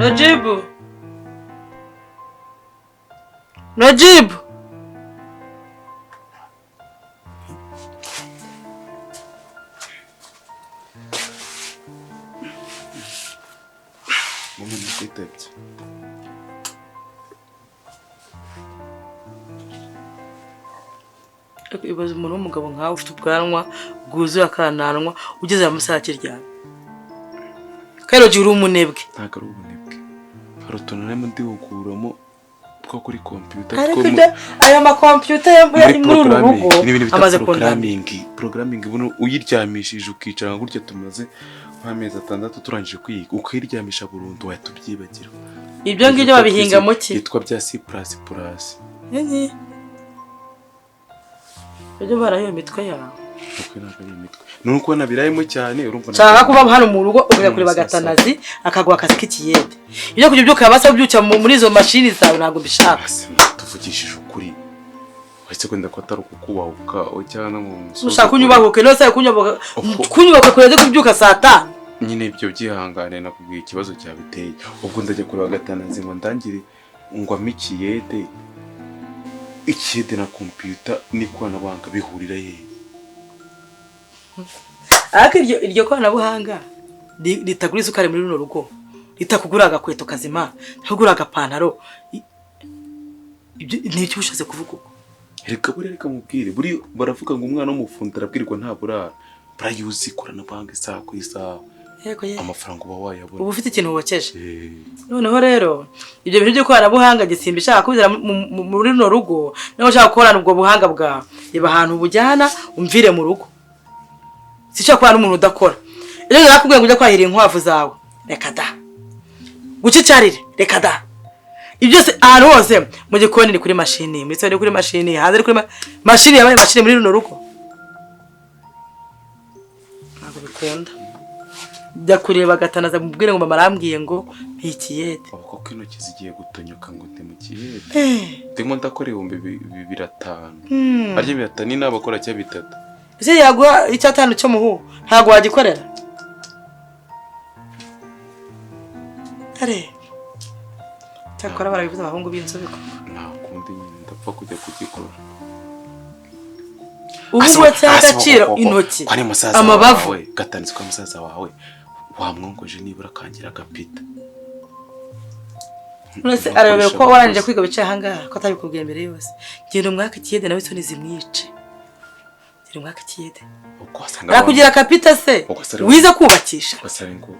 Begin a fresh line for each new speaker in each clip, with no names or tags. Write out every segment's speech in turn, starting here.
Najibu.
Mama nakwitabye.
Ibaze umuntu w'umugabo nkawe ufite ubwanwa bwuzuye akananwa ugeze amasaha kiryana. Kero uri umunebwe.
Ntago ari ubunebwe. Hari utuntu narimo ndiwukuramo two kuri computer.
Ayo ma computer yari muri uru rugo amaze
programming buno uyiryamishije ukicara gutya tumaze nk'amezi 6 turangije kwiga ukiryamisha burundu wayatubyibagira.
Ibyo ngibyo babihinga mu ki?
Yitwa bya C++.
Ibyo barayo mitwe yawe.
Uko naka yimitwe. Nuko nabirayemo cyane urumva
Cyangwa kuba hano mu rugo ukajya kuri bagatanazi akagwa akazi k'ikiyede. Ibyo kubyuka basa byuca muri izo mashini zawe ntago bishaka.
Tuvugishije ukuri. Wese kwenda ko atari ukukubahuka cyangwa ngo
ushaka kunyubahuke no se kunyubahuka kureze kubyuka saa 5.
Nyine ibyo byihangane nakubwiye ikibazo cyabiteye. Ubwo ndajya kuri bagatanazi ngo ndangire ngo amikiyede. Ikiyede na computer n'ikoranabuhanga bihurira ye.
Ariko iryo koranabuhanga litagura isukari muri runo rugo litakugura agakweto kazima ntugura agapantaro ibyo n'icyo ushatse kuvuga uko
reka mubwire buri baravuga ngo umwana w'umufundi arabwirwa nta burara barayuzi koranabuhanga isaha ku isaha amafaranga uba wayabona
ubu ufite ikintu wokeje noneho rero ibyo bintu byo koranabuhanga gisimba ishaka kubizira muri runo rugo naho ushaka gukorana ubwo buhanga bwawe yeba ahantu bujyana umvire mu rugo Sicha kwa n'umuntu udakora. Rero nakubwiye ngo ujya kwahira inkwavu zawe. Reka da. Gucicarire, reka da. Ibyo se ahantu hose mu gikoni ni kuri mashini, muri sone kuri mashini, hanze kuri mashini yabaye mashini muri runo rugo. Ntabwo bikunda. Jya kureba gatanaza mubwire ngo mama arambwiye ngo ntikiyede.
Koko intoki zigiye gutonyoka ngo nte mu kiyede. Ndimo ndakora 2500. Arye biratani n'abakora cya bitatu.
Ese yagwa icyatanu cyo muhu ntago wagikorera Are Takora barabivuza abahungu b'inzobiko
nta kundi ndapfa kujya kugikora
Ubu cyagaciro intoki amabavu
gatanitswe kwa musaza wawe wamwongoje nibura kangira gapita
Nose arabere ko waranje kwiga bicaye hangaha ko atabikubwiye mbere yose genda umwaka kiyede nawe isoni zimwice Mwaka kiyede. Nakugira kapita se. Wize kubakisha.
Basare ngo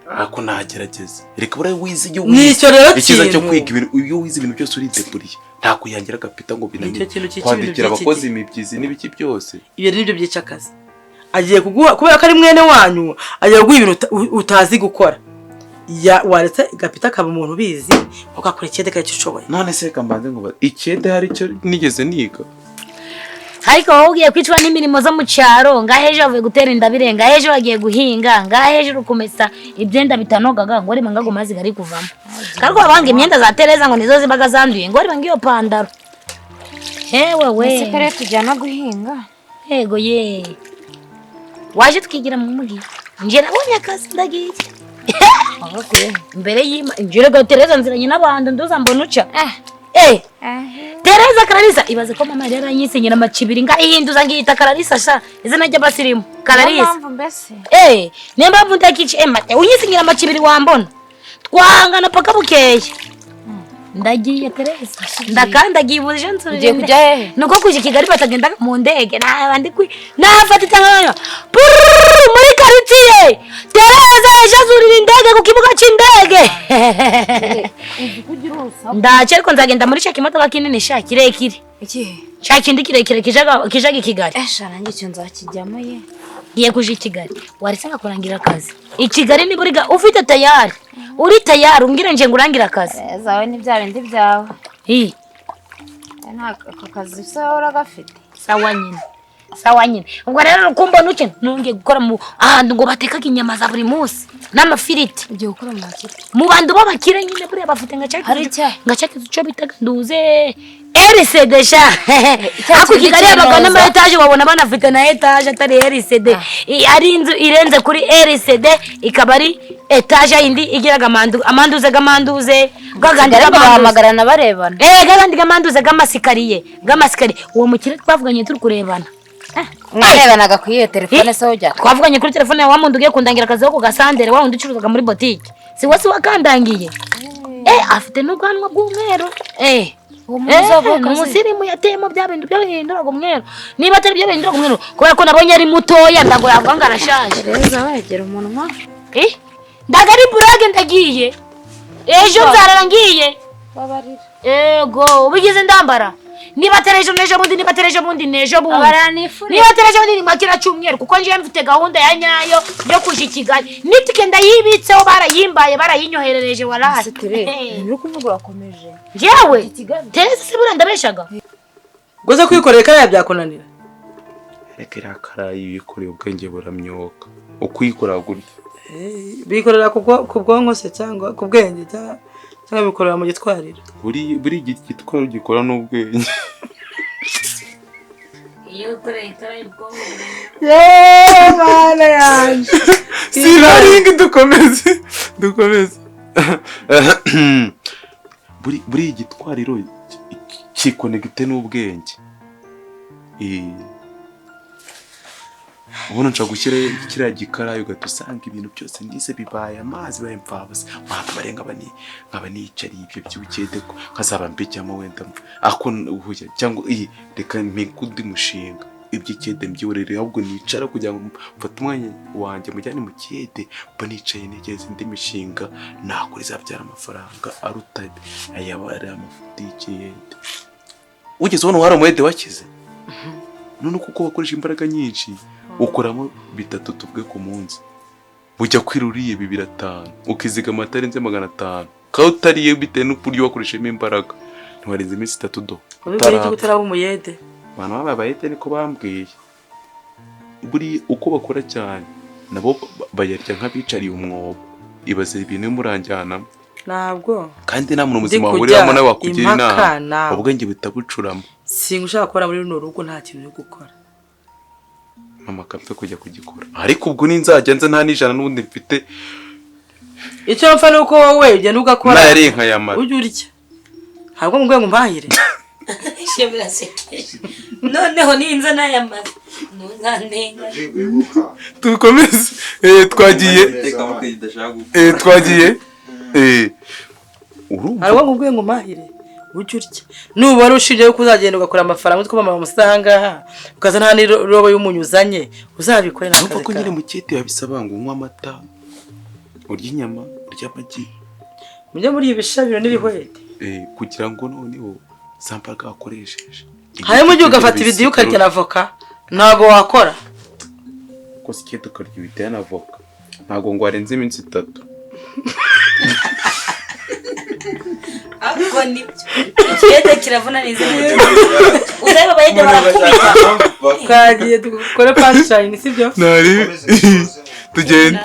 ako nagerageza. Reka bura wize yo
wize.
Ikiza cyo kwiga ibintu iyo wize ibintu byose uri deburiye. Nta kuyangira kapita ngo binamye. Kwandikira abakozi imibyizi n'ibiki byose.
Ibyo nibyo byica akazi. Agiye kuguha kubera ko ari mwene wanyu, agiye kuguha ibintu utazi gukora. Ya waretse kapita kaba umuntu bizi, ukakora ikiyede kacyo ushoboye.
None se kambanze ngo ikiyede hari cyo nigeze niga.
Ariko ugiye kwicwa n'imirimo zo mu cyaro ngaheje avuye gutera indabirenga heje bagiye guhinga ngaheje rukomesa ibyenda bitanogaga ngo rima ngago mazi gari kuvamo kariko abanga imyenda za Tereza ngo nizo zibaga zanduye ngo rima ngiyo pandaro hewe we
sekare tujyana guhinga
yego ye waje twigira mu mugi nje nabonye akazi ndagiye mbere yima njire ga Tereza nziranye n'abandi nduza mbona uca Tereza Clarissa ibaze ko mama rero anyisenyera amacibiri ngahinduza ngiyita Clarissa sha izina ry'abasirimu Clarissa nemba mvuta kici emate unyisenyera amacibiri wambona twangana paka bukeye ndagiye Tereza ndakandagiye ubuje nsubije
kujya hehe
nuko kuje Kigali batagenda mu ndege nabandi kwi nafata tanganya muri quartier Tereza yajazurira indege ku kibuga c'indege ndaje ariko nzagenda muri shaka imodoka kinini sha kirekire
iki
shaka indi kirekire kijaga Kigali
nanjye cyo nzakijyamo ye
giye kuje Kigali warisanga kurangira akazi Kigali ni buriga ufite tayari uri tayari umbwira nje ngurangira akazi
zawe ni bya bindi byawe nta akazi se uragafite
sawa nyine sawa nyine ubwo rero ukumva nuke nonge gukora mu ahantu ngo batekaga inyama za buri munsi n'amafiriti
ugiye gukora mu makire
mu bantu b'abakire nyine buriya bafite
Hari icyayi?
ngacake icyo bitaga nduze RCD sha ako Kigali abaga n'ama etage babona banafite na etage atari RCD ari inzu irenze kuri RCD ikaba ari etage indi igiraga amanduze gagandi
bahamagarana barebana
gagandi gamanduze gamasikariye uwo mukire twavuganye turi kurebana
mwarebanaga ku iyo telefone se ujya
twavuganye kuri telefone ya wa muntu ugiye kundangira akazi ko ku gasandere wa wundi ucuruzaga muri boutique si wese wakandangiye afite n'ubwanwa bw'umweru umusirimu yateyemo bya bintu byo bihinduraga umweru niba atari byo bihinduraga umweru kubera ko nabonye ari mutoya ndago yavuga ngo arashaje
reza wegera umunwa
ndaga ari burage ndagiye ejo nzararangiye
babarira
ego ubigize ndambara niba terejo nejo bundi niba terejo bundi nejo bundi
abaranifuri
niba terejo bundi makira cyumweru kuko ngiye mfite gahunda ya nyayo yo kuja Kigali nitike ndayibitseho barayinyoherereje waraje
uri kuvuga urakomeje
jewe teze sibura ndabeshaga
Goza kwikorera kaya byakunanira.
Reka irakaraye ibikoreye ubwenge buramyoka. Ukwikora gutya.
Bikorera ku bwonko se cyangwa ku bwenge cyangwa bikorera mu gitwarira.
Buri gitwaro gikora n'ubwenge.
Iyo ukorera ibwonko.
Mana yanjye.
Siraringi dukomeze. Buri gitwariro kikonegite n'ubwenge. Ubona nca gushyira kiriya gikarayo ugatusanga ibintu byose ndise bibaye amazi bayempfabase barenga nk'abanicari ibyo by'ubukede ko nkazaba mbijyamo wenda ako uhuye cyangwa reka mpikundi mushinga iby'ikede mbyurere ahubwo nicara kugira ngo mfate umwanya wanjye mujyane mu kede mba nicaye negeze indi mishinga nakora izabyara amafaranga aruta ayabara amafuti y'ikede. Ugeze ubona wari umwede wakize none kuko wakoresha imbaraga nyinshi ukoramo 3 tuvuge ku munsi bujya kwiruriye 205 ukizigama atarenze 500 ka utariye bitewe n'uburyo wakoreshemo imbaraga ntiwarenze iminsi 3 do
utaraba umuyede
bana babayete niko bambwiye buri uko bakora cyane nabo bayarya nk'abicariye umwobo ibaze ibintu muranjyana
ntabwo
kandi nta muntu muzima wahuriramo nawe wakugira inama ubwenge butabucuramo
singushaka gukora muri runo rugo nta kintu yo gukora
mama kapfe kujya kugikora ariko ubwo ninzajya nza nta nijana n'ubundi mfite
icyo mfa nuko wowe ugenda ugakora
nari inka yamara
ujye urya ntabwo mu rwego mbahire
noneho ninza nayamaze ntuzandenga
tukomeze twagiye urumva
ntabwo mu rwego mbahire ujye urya nuba rushije yuko uzagenda ugakora amafaranga utwo mama musahangaha ukaza nta nirobo y'umunyuzanye uzabikore nakazi
kawe. Nuko nyine mu kete yabisaba ngo unywe amata urya inyama urya amagi
mujye muri ibishabiro n'ibihwete
kugira ngo noneho sampaka akoresheje
harimo igihe ugafata ibidiyo ukarya na avoka ntabwo wakora
ko sikete ukarya ibidiyo na avoka ntabwo ngo warenze iminsi 3
Ako nibyo. Ikirete kiravuna neza. Uzaba bayede barakubita.
Kagiye dukore punchline sibyo?
Nari. Tugende.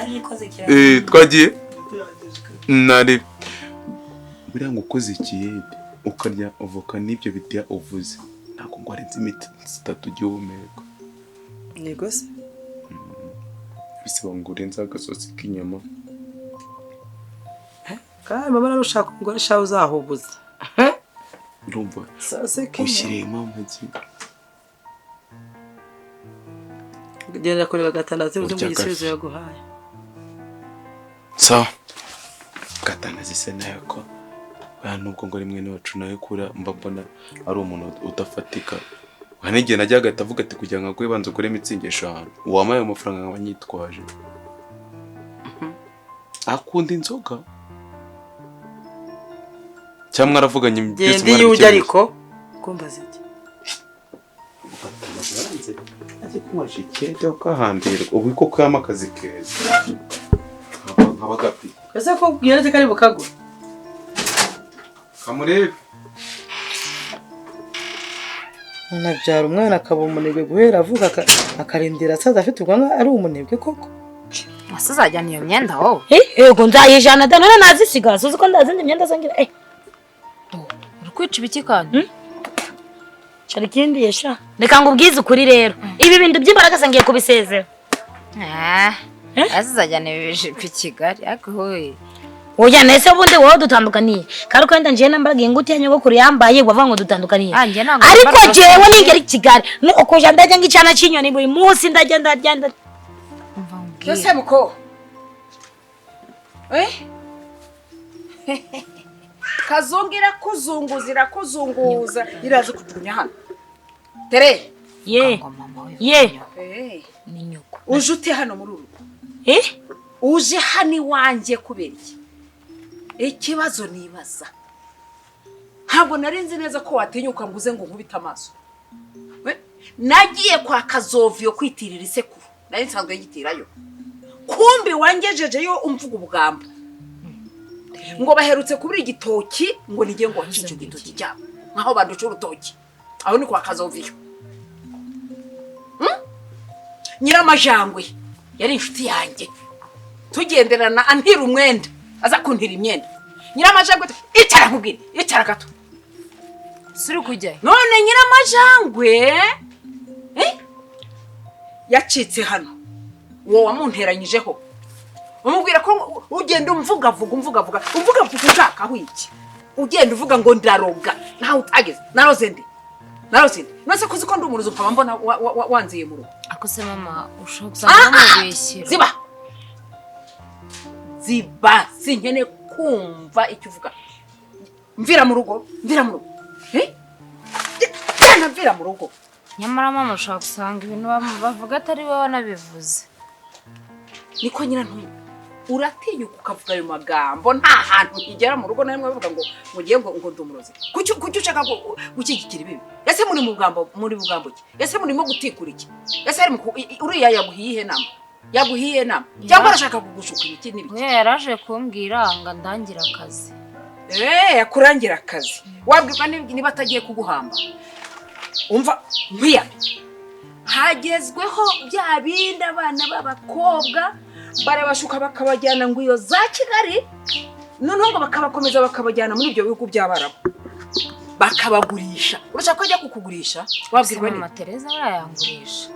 Twagiye. Nari. Buriya ngo ukoze ikiyede ukarya avoka n'ibyo bidiya uvuze. Ntabwo ngo warenze iminsi 3 gihumeka.
Yego se.
Bisaba ngo urenze agasosi k'inyama.
Kandi mama narushaka ngo arashaho uzahubuza.
Urumva?
Sase k'inyama.
Ushyiremo amagi.
Genda kureba gatandatu uzi mu gisubizo yaguhaye.
So. Gatandatu se nayo ko nubwo ngo rimwe n'abacu nayo kura mbabona ari umuntu udafatika. Hanegeye najyaga atavuga ati kugira ngo banze ukore imitsingesho ahantu uwamaye amafaranga nk'abanyitwaje. Akunda inzoga. Cyamwe aravuganye byose
mwari ujya ariko kumbaza iki.
Ati kumaje kete ukahambira ubu ko kwama akazi keza. Nkabagapi.
Ese ko bwirete kari bukago.
Kamurebe.
unabyara umwana akaba umunebwe guhera avuga akarindira asaza afite ubwanwa ari umunebwe koko.
Asa uzajyana iyo myenda wowe?
Yego nzayijana da none nazisiga suzi ko ndazindi myenda zangira
Uri kwica ibiki kandi?
Shari kindi yesha. Reka ngubwize ukuri rero. Ibi bintu by'imbaraga sangiye kubisezera.
Asa uzajyana ibijipo i Kigali ariko hoye.
Oya nese ubundi wowe dutandukaniye. Kari ko wenda nje nambaga inguti ya nyogokuru yambaye wavuga ngo dutandukaniye. Ariko jewe ningera i Kigali no okuja ndajya ngicana cinyoni buri munsi ndagenda.
Cyose muko. Kazungira kuzunguza iraza kujugunya hano. Tere.
Ye. Ni nyuko.
Uje ute hano muri urugo? Uje hano iwanjye kubera iki? Ikibazo nibaza. Ntabwo narinzi neza ko watinyuka nguze ngo nkubita amaso. Nagiye kwa Kazovyo kwitirira isekuru. Nari nsanzwe ngitirayo. Kumbi wangejejeyo umvuga ubugamba. Ngo baherutse kubura igitoki ngo nige ngo wakicu gitoki cyabo. Nkaho banduca urutoki. Aho ni kwa Kazovyo. Nyiramajangwe yari inshuti yanjye. Tugenderana antira umwenda. Aza kuntira imyenda. Nyiramajangwe icara nkubwire, icara gato. Siri kujya. None Nyiramajangwe yacitse hano. Wowe wamunteranyijeho. Umubwira ko ugenda umvuga ushaka aho iki. Ugenda uvuga ngo ndaroga. Naho utageze. Naroze ndi. Nose kuzi ko ndi umuruzo nkaba mbona wanziye mu rugo.
Akose mama ushobora gusanga mubeshyira.
Ziba sinkene kumva icyo uvuga. Mvira mu rugo. Mvira mu rugo.
Nyamara mama ushobora gusanga ibintu bavuga atari wowe wanabivuze.
Niko nyina ntuye. Uratinyuka ukavuga ayo magambo nta hantu igera mu rugo namwe bavuga ngo mugiye ngo ndumuroze. Kuki ushaka gukigikira ibibi? Ese muri bugambo ki? Ese murimo gutikura iki? Ese ari uriya yaguhiye nama? Cyangwa arashaka kugushuka iki n'ibiki?
Yaraje kumbwira ngo ndangira akazi.
Yakurangira akazi. Wabwirwa niba atagiye kuguhamba. Umva nkwiya. Hagezweho bya bindi abana b'abakobwa barabashuka bakabajyana ngo iyo za Kigali noneho ngo bakabakomeza bakabajyana muri ibyo bihugu by'Abarabu bakabagurisha. Urashaka ko ajya kukugurisha? Wabwirwa
Mama Teresa barayangurisha.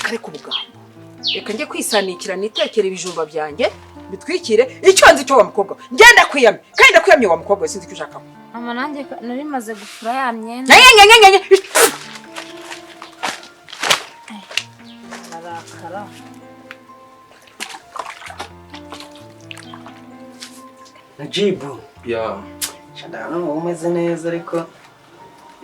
Kare ku bugambo. Reka njye kwisanikira nitekere ibijumba byanjye bitwikire icyo nzi cyo wa mukobwa. Ngenda kwiyamye kandi ndakwiyamye wa mukobwa sinzi icyo ushaka.
Mama nanjye nari maze gufura ya myenda. Arakara.
Najibu.
Ya.
Shadana umeze neza ariko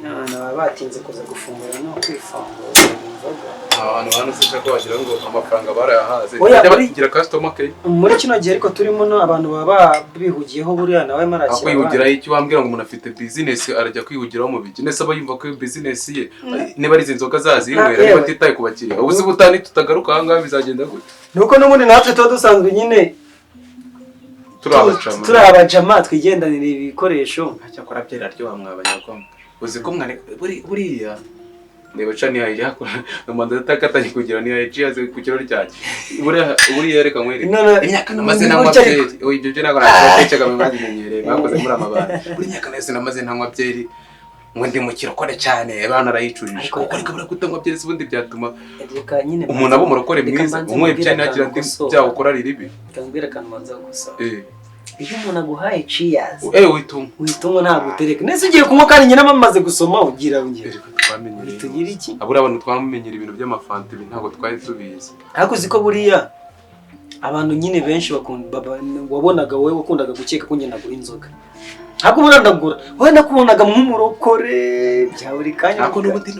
naba batinze kuza gufungura no kwifungura inzoga.
Hano se ko wagira ngo amafaranga barayahaze.
Bajya
bagira customer ke.
Muri kino gihe ariko turimo no abantu baba bihugiyeho buriya nawe marakira.
Akwihugira iki wambwira ngo umuntu afite business arajya kwihugiraho mu business aba yumva ko business ye niba ari inzoga zazinywera niba titaye ku bakiriya. Ubuzi butani tutagaruka hanga bizagenda gute?
Nuko n'ubundi natwe tuba dusanzwe nyine turabajama twigendanira ibikoresho.
Cyakora byararyoha mwabanyarwanda. Uzi ko mwane buriya Ndeba cha niya yakora amanda takatanye kugira niya yaciye ku kirori cyake. Buriya yereka mwere. Imyaka namaze nanywa byeri. Oyi ibyo byo nagora natecaga mu mazi menyereye bakoze muri amabara. Buri myaka nese namaze ntanywa byeri. Ngo ndi mu kirokore cyane abana arayicurije. Ariko bura kutanywa byeri ubundi byatuma umuntu abo murokore mwiza umwe byane yagira ndi byawo ukora riribi.
Kambwira kantu manza gusa. Iyo umuntu aguhaye cheers.
Witunga
ntabwo utereka. Nese ugiye kunywa kandi nyina mamaze gusoma ugira ungira.
Twamenyereye.
Tugira iki?
Abura abantu twamenyera ibintu by'amafanta ibi ntabwo twari tubizi.
Ariko ziko buriya abantu nyine benshi wabonaga wowe wakundaga gukeka ko nyina gura inzoga. Hako murandagura. Wowe nakubonaga nk'umurokore bya buri kanya.
Ako n'ubundi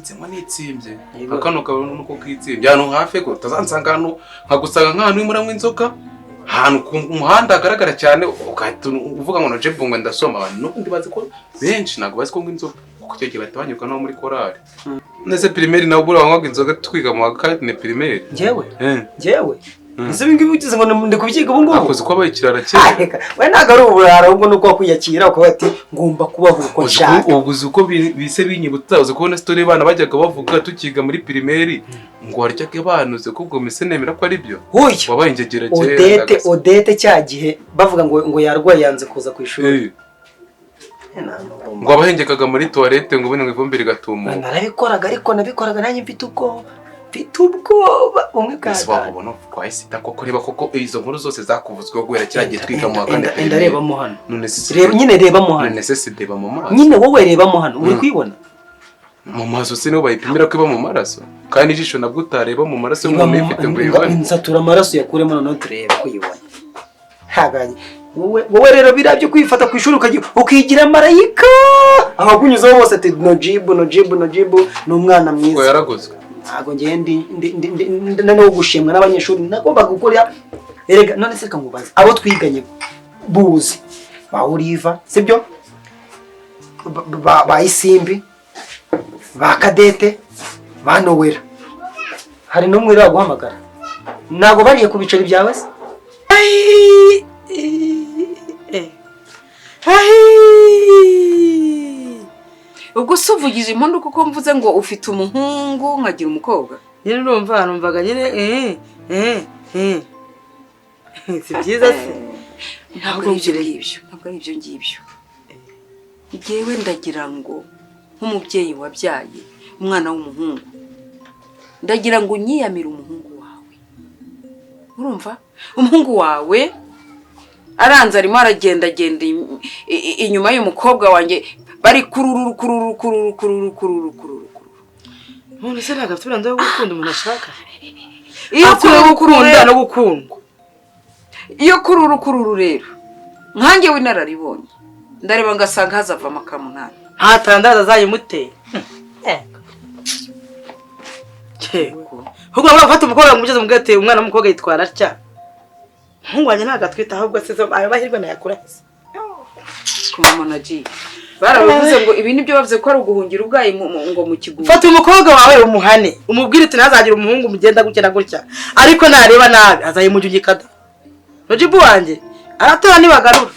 nzema nitsimbye. Akano kabone nuko kitsimbye. Hano hafi ko tazansanga hano nkagusanga nk'ahantu imuramwe inzoka. Hano ku muhanda agaragara cyane ukahita uvuga ngo naje bungwe ndasoma abantu n'ubundi bazi ko benshi nago bazi ko ngo inzoga kuko cyo gihe batanyuka no muri korali. Nese primaire nawe bura wanywaga inzoga twiga mu wakane primaire.
Njyewe ese ibingibi ugize ngo ndi kubyiga ubu ngubu
akoze ko abaye ikirara kera
we ntabwo ari uburara ahubwo nuko wakwiyakira ukavuga ati ngomba kubaho uko nshaka
ubuze uko bise binyibutsa uzi kubona story abana bajyaga bavuga tukiga muri primaire ngo waryaga banuze ko ubwo mise nemera ko ari byo wabaye ingegera kera
Odete cya gihe bavuga ngo yarwaye yanze kuza ku ishuri
ngo abahengekaga muri toilette ngo ubone ngo ivumbi rigatumuka
narabikoraga ariko nabikoraga nanjye mfite ubwoba umwe
bwa ubona twahise koko reba koko izo nkuru zose zakuvuzweho guhera kiragiye twiga mu wakane
ndarebamo hano
none
nyine rebamo hano
none se ndeba mu maso
nyine wowe rebamo hano uri kwibona
mu maso se niho bayipimira ko iba mu maraso kandi ijisho nabwo utareba mu maraso umuntu ifite ngo yibone
nsatura amaraso yakuremo noneho turebe ko yibona haganye wowe rero birabyo kwifata ku ishuri ukigira marayika aho kunyuzaho bose ati nojibu ni umwana mwiza
ngo yaragozwe
ntabwo ngiye no gushimwa n'abanyeshuri nagomba gukora erega none se kangubaza abo twiganye buzi ba Oliva sibyo ba Isimbi ba Kadete ba Nowera hari n'umwe rero guhamagara ntabwo bariye ku biceri byawe se
ubwo se uvugije impundu kuko mvuze ngo ufite umuhungu nkagira umukobwa
nyine numvaga nyine si byiza se
ntabwo ari ibyo ngibyo ngewe ndagira ngo nk'umubyeyi wabyaye umwana w'umuhungu ndagira ngo unyiyamire umuhungu wawe urumva umuhungu wawe aranze arimo aragendagenda inyuma y'umukobwa wanjye bari kururu
none se ntabwo afite uburenganzira bwo gukunda umuntu ashaka
iyo
gukunda no gukundwa
iyo kururu rero nkanjye w'inararibonye ndareba ngasanga hazavamo akamunani
ntatandaza azayimuteye ahubwo gufata umukobwa ngo umugeze mu bwate umwana w'umukobwa yitwara atya umuhungu wanjye ntabwo atwita ahubwo se ayo mahirwe nayakura hese
ku mama nagiye barabivuze ngo ibi nibyo bavuze ko ari uguhungira ubwayi ngo mu kigugu
fata umukobwa wawe umuhane umubwire uti ntazagira umuhungu mugenda gutya na gutya ariko nareba nabi azayimujugika da Nojibu wanjye aratora nibagarura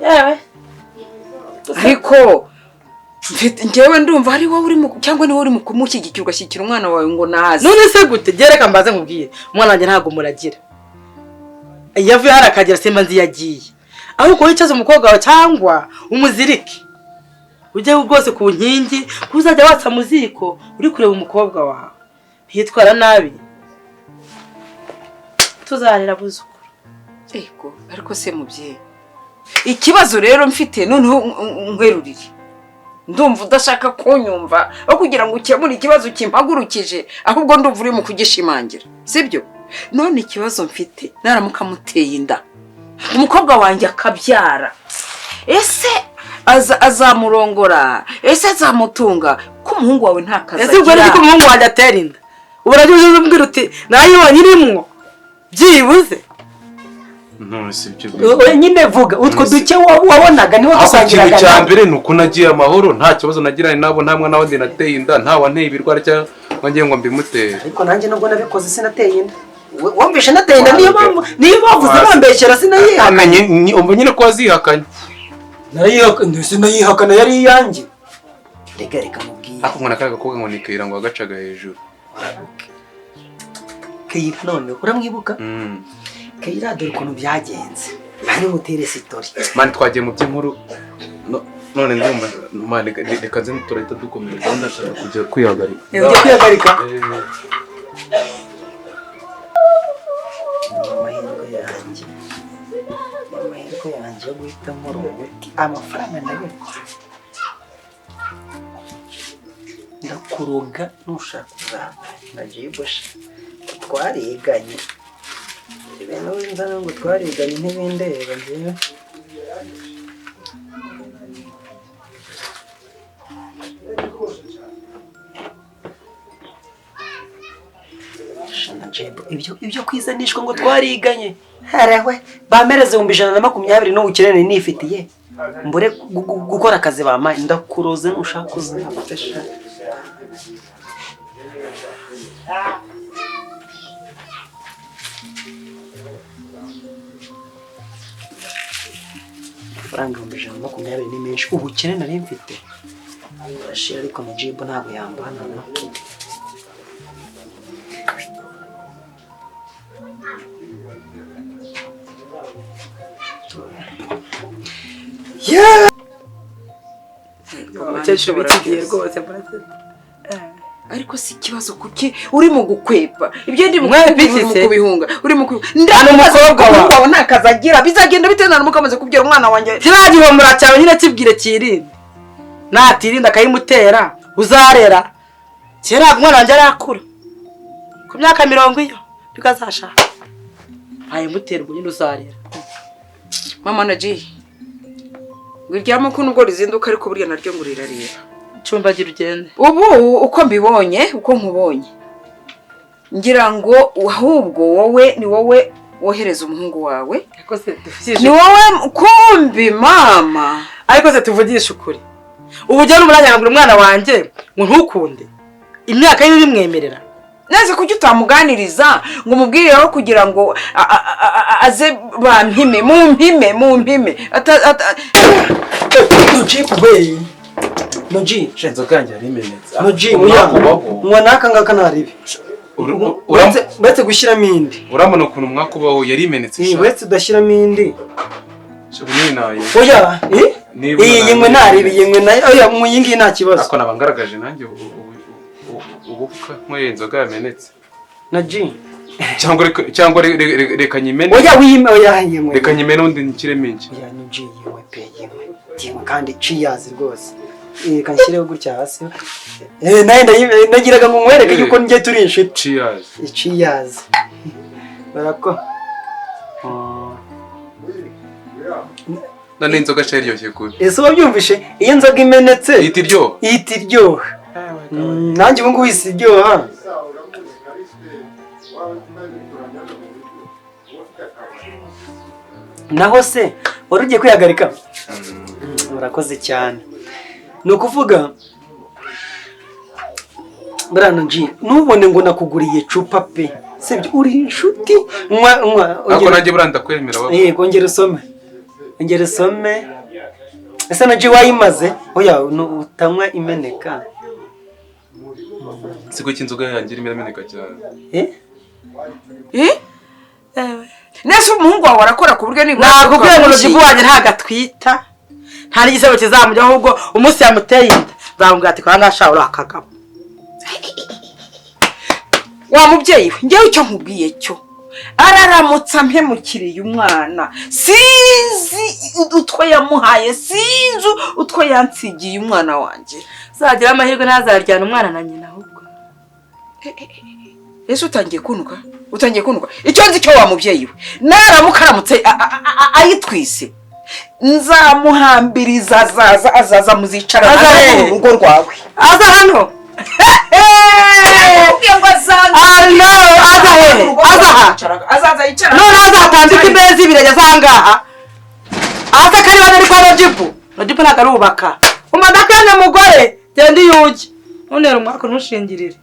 yewe
ariko njyewe ndumva ari wowe uri cyangwa ni wowe uri kumushyigikira ugashyigikira umwana wawe ngo naze
none se gute gereka mbaze nkubwiye umwana wanjye ntabwo muragira yavuye hari akagera simba nzi yagiye ahubwo wicaze umukobwa wawe cyangwa umuzirike ujye rwose ku nkingi uzajya watsa mu ziko uri kureba umukobwa wawe ntiyitwara nabi tuzarira buzukuru
ego ariko se mubyeyi ikibazo rero mfite noneho nkwerurire ndumva udashaka kunyumva aho kugira ngo ukemure ikibazo kimpagurukije ahubwo ndumva uri mu kugishimangira sibyo none ikibazo mfite naramuka muteye inda umukobwa wanjye akabyara ese azamurongora ese azamutunga ko umuhungu wawe nta kazi agira
ese ubwo niko umuhungu wanjye atera inda uburagize umbwira uti nayibonye irimwo byibuze
none si ibyo
nyine vuga utwo duke wabonaga niho dusangiraga
cya mbere ni uko nagiye amahoro nta kibazo nagiranye nabo nta mwana wandi nateye inda nta wanteye ibirwara cyangwa ngiye ngo mbimutere
ariko nanjye nubwo nabikoze sinateye inda wumvishe nateye inda niyo bavuze bambeshyera sinayihakanye
umva nyine ko wazihakanye
sinayihakana yari iyanjye reka mubwiye
ako mwana karaga koga ngo nikayira ngo agacaga hejuru
Kayira none uramwibuka Kayira dore ukuntu byagenze bari mutere sitori
mani twagiye mu by'inkuru none ndumva mani reka nze turahita dukomeza gahunda kujya kwihagarika
ujya kwihagarika amahirwe yanjye yo guhita nkora umuti amafaranga ndabona ndakuroga nushaka uzaba nagiye gusha twariganye ibintu nzana ngo twariganye ntibindeba njyewe ibyo kwizanishwa ngo twariganye harawe bamereze 120 n'ubukerene nifitiye mbure gukora akazi bamaye ndakuroze ushaka uzafasha amafaranga 120 ni menshi ubukene nari mfite ashira ariko Nojibu ntabwo yambana yeah
abakecuru bitigiye rwose
ariko si ikibazo kuki uri mu gukwepa ibyo ndi mu kubihunga uri mu
ndana umukobwa
wawe nta kazi agira bizagenda bitenda n'umukamaze kubwira umwana wanjye
kiragihomura cyawe nyine kibwire kirinde natirinda akayimutera uzarera kera umwana wanjye arakura ku myaka 20 bikazashaka ayimutera ubwo nyine uzarera
mama Naji wiryama ko nubwo rizinduka ariko burya naryo ngo rirarira
cyumba girugende
ubu uko mbibonye uko nkubonye ngira ngo ahubwo wowe ni wowe wohereza umuhungu wawe ni wowe kumbi mama
ariko se tuvugisha ukuri ubujya n'umuranya ngura umwana wanje ngo ntukunde imyaka ye bimwemerera
neze kujya utamuganiriza ngo mubwireho kugira ngo aze bampime mumpime
Noji
shenzo kanje arimenetse
Noji mwanaka ngaka naribi uretse gushyiramo indi
uramona ukuntu mwakubaho yarimenetse
uretse udashyiramo indi
shobuni nayo
oya yimwe naribi yimwe nayo oya muyingi nta kibazo
ako nabangaragaje nanjye ubupfa mwe inzoga yamenetse
Naji
cyangwa reka nyimene
oya wime oya yimwe
reka nyimene undi nikire mingi
oya Noji yewe pe yimwe kandi ciyazi rwose kanshireho gutya hasi nagiraga ngo nkwereke yuko njye turi inshuti ciyazi barako
nane inzoga cyari yoshye kuri
ese wabyumvishe iyo nzoga imenetse
ihita
iryoha nanjye ubu ngubu isi iryoha naho se wari ugiye kwihagarika urakoze cyane ni ukuvuga Noji nubone ngo nakuguriye cupa pe sibyo uri inshuti
ako nanjye buranda kwemera
wowe kongera usome ese Noji wayimaze oya utanywa imeneka
siko cy'inzoga yangira imeneka cyane
nese umuhungu wawe arakora ku buryo
ntabwo kubera ngo Nojibu wanjye ntagatwita nta n'igisebo kizamujya ahubwo umunsi yamuteye inda nzamubwira ati kwa ngasha uri akagabo
wa mubyeyi we ngewe icyo nkubwiye cyo araramutsa mpemukiriye umwana sinzi utwo yamuhaye sinzi utwo yansigiye umwana wanjye
zagira amahirwe ntazaryana umwana na nyina ahubwo
ese utangiye kunuka icyo nzi cyo wa mubyeyi we naramuka aramutse ayitwise nzamuhambiriza azaza muzicara mu rugo rwawe
aza hano
azaza yicara
none azatandika imbere z'ibirenge zangaha aza karibane ari kwa Nojibu ntabwo arubaka umadakanye mugore genda iyuge none umwaka ntushingirire